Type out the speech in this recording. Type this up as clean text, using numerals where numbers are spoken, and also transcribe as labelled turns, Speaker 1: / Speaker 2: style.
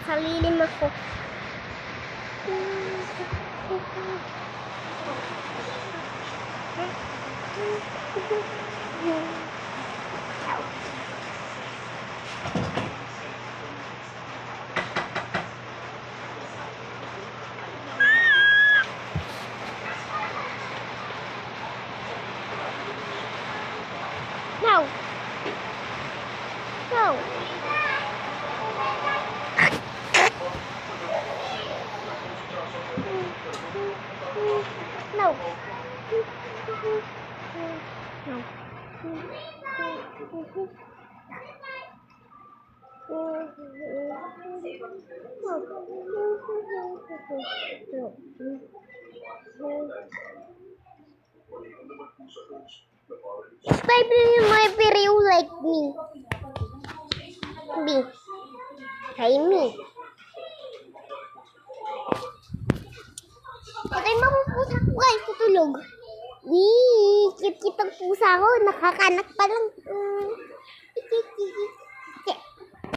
Speaker 1: Sa lilim ako. No. No. No. Subscribe to my video like me. Me. Hey me. Patay mo ang pusa ko guys, tutulog. Cute-cute ang pusa ko, nakakanak pa lang.